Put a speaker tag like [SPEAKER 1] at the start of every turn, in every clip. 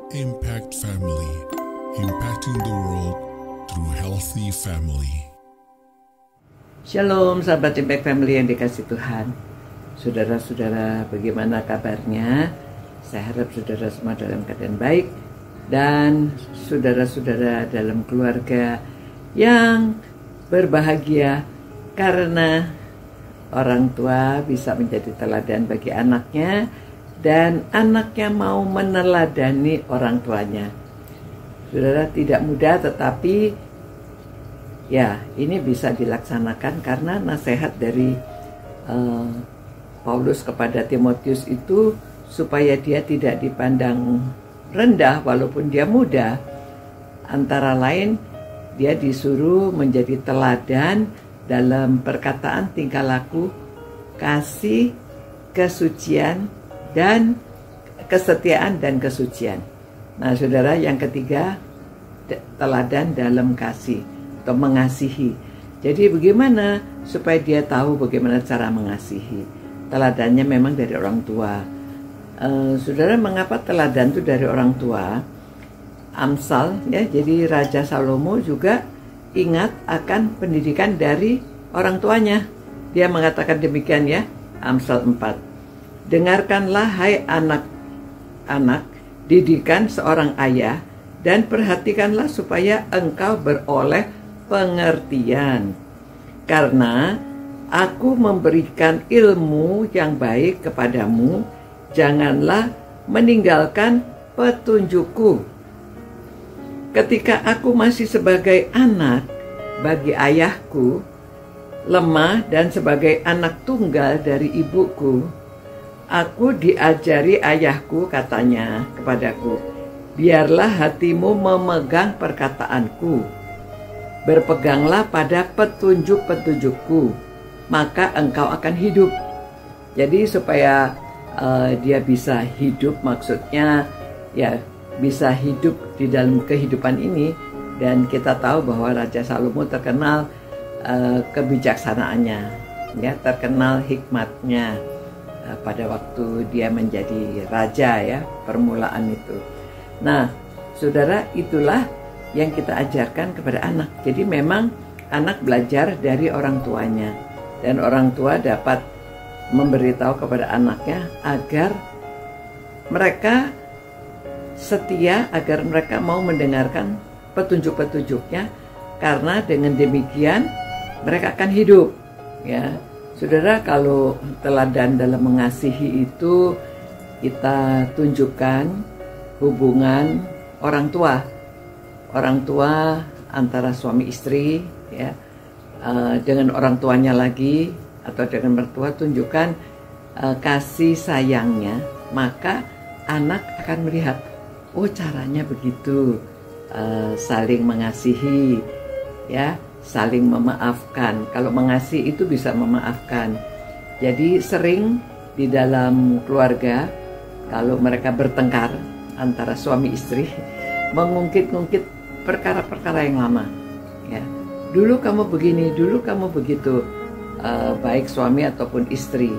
[SPEAKER 1] Impact Family, impacting the world through healthy family.
[SPEAKER 2] Shalom sahabat Impact Family yang dikasih Tuhan. Saudara-saudara, bagaimana kabarnya? Saya harap saudara semua dalam keadaan baik dan saudara-saudara dalam keluarga yang berbahagia karena orang tua bisa menjadi teladan bagi anaknya dan anaknya mau meneladani orang tuanya. Saudara, tidak mudah, tetapi ya ini bisa dilaksanakan karena nasihat dari Paulus kepada Timotius itu supaya dia tidak dipandang rendah walaupun dia muda. Antara lain dia disuruh menjadi teladan dalam perkataan, tingkah laku, kasih, kesucian, dan kesetiaan dan kesucian. Nah saudara, yang ketiga, teladan dalam kasih atau mengasihi. Jadi bagaimana supaya dia tahu bagaimana cara mengasihi? Teladannya memang dari orang tua. Saudara, mengapa teladan itu dari orang tua? Amsal, ya, jadi Raja Salomo juga ingat akan pendidikan dari orang tuanya. Dia mengatakan demikian, ya, Amsal 4. Dengarkanlah hai anak-anak didikan seorang ayah dan perhatikanlah supaya engkau beroleh pengertian. Karena aku memberikan ilmu yang baik kepadamu, janganlah meninggalkan petunjukku. Ketika aku masih sebagai anak bagi ayahku, lemah dan sebagai anak tunggal dari ibuku, aku diajari ayahku, katanya kepadaku, biarlah hatimu memegang perkataanku, berpeganglah pada petunjuk-petunjukku, maka engkau akan hidup. Jadi supaya dia bisa hidup, maksudnya ya bisa hidup di dalam kehidupan ini. Dan kita tahu bahwa Raja Salomo terkenal kebijaksanaannya, ya, terkenal hikmatnya pada waktu dia menjadi raja, ya, permulaan itu. Nah saudara, itulah yang kita ajarkan kepada anak. Jadi memang anak belajar dari orang tuanya, dan orang tua dapat memberitahu kepada anaknya agar mereka setia, agar mereka mau mendengarkan petunjuk-petunjuknya, karena dengan demikian mereka akan hidup, ya. Saudara, kalau teladan dalam mengasihi itu kita tunjukkan hubungan orang tua antara suami istri, ya, dengan orang tuanya lagi atau dengan mertua, tunjukkan kasih sayangnya, maka anak akan melihat, oh caranya begitu, saling mengasihi, ya, saling memaafkan. Kalau mengasihi itu bisa memaafkan. Jadi sering di dalam keluarga kalau mereka bertengkar antara suami istri, mengungkit-ungkit perkara-perkara yang lama, ya. Dulu kamu begini, dulu kamu begitu, baik suami ataupun istri.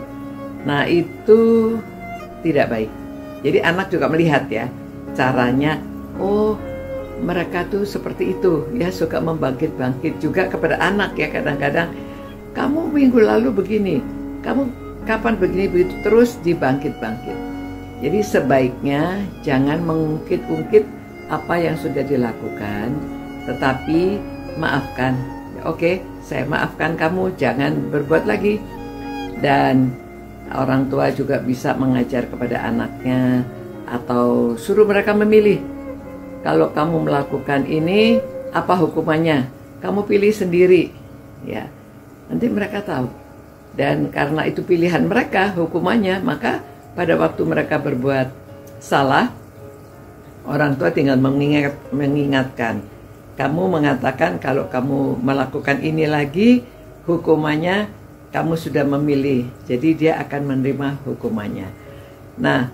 [SPEAKER 2] Nah itu tidak baik. Jadi anak juga melihat, ya, caranya, oh mereka tuh seperti itu, ya, suka membangkit-bangkit juga kepada anak, ya. Kadang-kadang kamu minggu lalu begini, kamu kapan begini, begitu, terus dibangkit-bangkit. Jadi sebaiknya jangan mengungkit-ungkit apa yang sudah dilakukan, tetapi maafkan. Oke, saya maafkan kamu, jangan berbuat lagi. Dan orang tua juga bisa mengajar kepada anaknya atau suruh mereka memilih. Kalau kamu melakukan ini, apa hukumannya? Kamu pilih sendiri, ya. Nanti mereka tahu. Dan karena itu pilihan mereka, hukumannya, maka pada waktu mereka berbuat salah, orang tua tinggal mengingatkan. Kamu mengatakan kalau kamu melakukan ini lagi, hukumannya kamu sudah memilih. Jadi dia akan menerima hukumannya. Nah,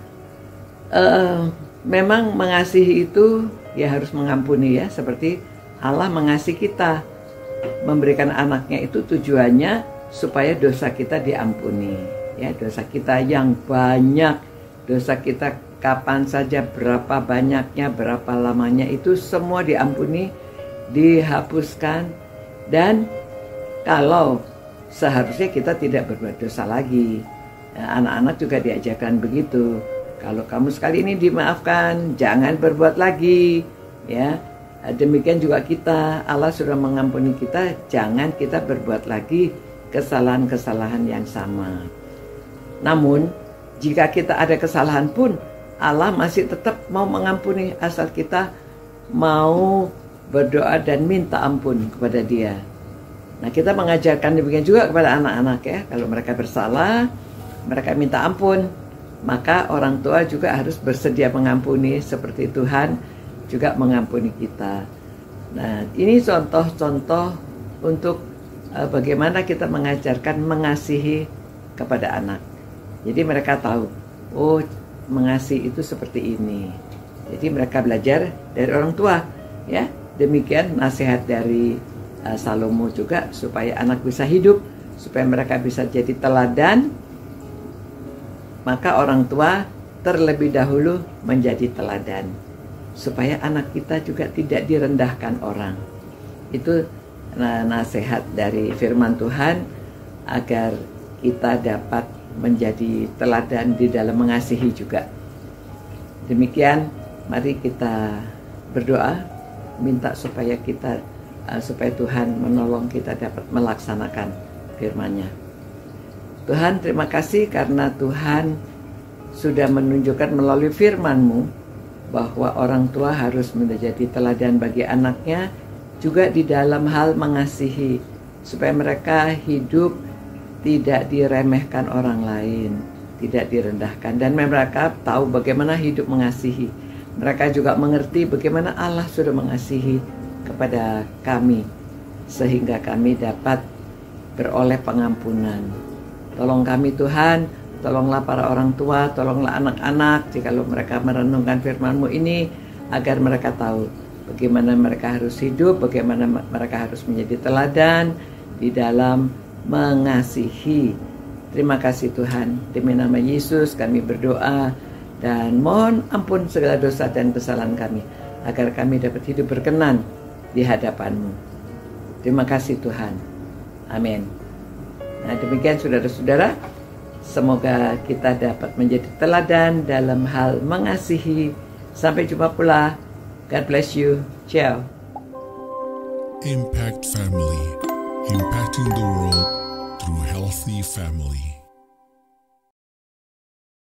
[SPEAKER 2] memang mengasihi itu ya harus mengampuni, ya, seperti Allah mengasihi kita. Memberikan anaknya itu tujuannya supaya dosa kita diampuni, ya, dosa kita yang banyak, dosa kita kapan saja, berapa banyaknya, berapa lamanya, itu semua diampuni, dihapuskan. Dan kalau seharusnya kita tidak berbuat dosa lagi, anak-anak juga diajarkan begitu. Kalau kamu sekali ini dimaafkan, jangan berbuat lagi, ya. Demikian juga kita, Allah sudah mengampuni kita, jangan kita berbuat lagi kesalahan-kesalahan yang sama. Namun, jika kita ada kesalahan pun, Allah masih tetap mau mengampuni asal kita mau berdoa dan minta ampun kepada Dia. Nah, kita mengajarkan demikian juga kepada anak-anak, ya. Kalau mereka bersalah, mereka minta ampun, maka orang tua juga harus bersedia mengampuni seperti Tuhan juga mengampuni kita. Nah, ini contoh-contoh untuk bagaimana kita mengajarkan mengasihi kepada anak. Jadi mereka tahu, oh, mengasihi itu seperti ini. Jadi mereka belajar dari orang tua, ya. Demikian nasihat dari Salomo juga, supaya anak bisa hidup, supaya mereka bisa jadi teladan. Maka orang tua terlebih dahulu menjadi teladan, supaya anak kita juga tidak direndahkan orang. Itu nasihat dari firman Tuhan, agar kita dapat menjadi teladan di dalam mengasihi juga. Demikian, mari kita berdoa, minta supaya Tuhan menolong kita dapat melaksanakan firman-Nya. Tuhan, terima kasih karena Tuhan sudah menunjukkan melalui firman-Mu bahwa orang tua harus menjadi teladan bagi anaknya, juga di dalam hal mengasihi, supaya mereka hidup tidak diremehkan orang lain, tidak direndahkan, dan mereka tahu bagaimana hidup mengasihi. Mereka juga mengerti bagaimana Allah sudah mengasihi kepada kami, sehingga kami dapat beroleh pengampunan. Tolong kami Tuhan, tolonglah para orang tua, tolonglah anak-anak, jikalau mereka merenungkan firman-Mu ini, agar mereka tahu bagaimana mereka harus hidup, bagaimana mereka harus menjadi teladan di dalam mengasihi. Terima kasih Tuhan, demi nama Yesus kami berdoa, dan mohon ampun segala dosa dan kesalahan kami, agar kami dapat hidup berkenan di hadapan-Mu. Terima kasih Tuhan. Amin. Nah, demikian saudara-saudara, semoga kita dapat menjadi teladan dalam hal mengasihi. Sampai jumpa pula. God bless you. Ciao.
[SPEAKER 1] Impact Family, impacting the world through healthy family.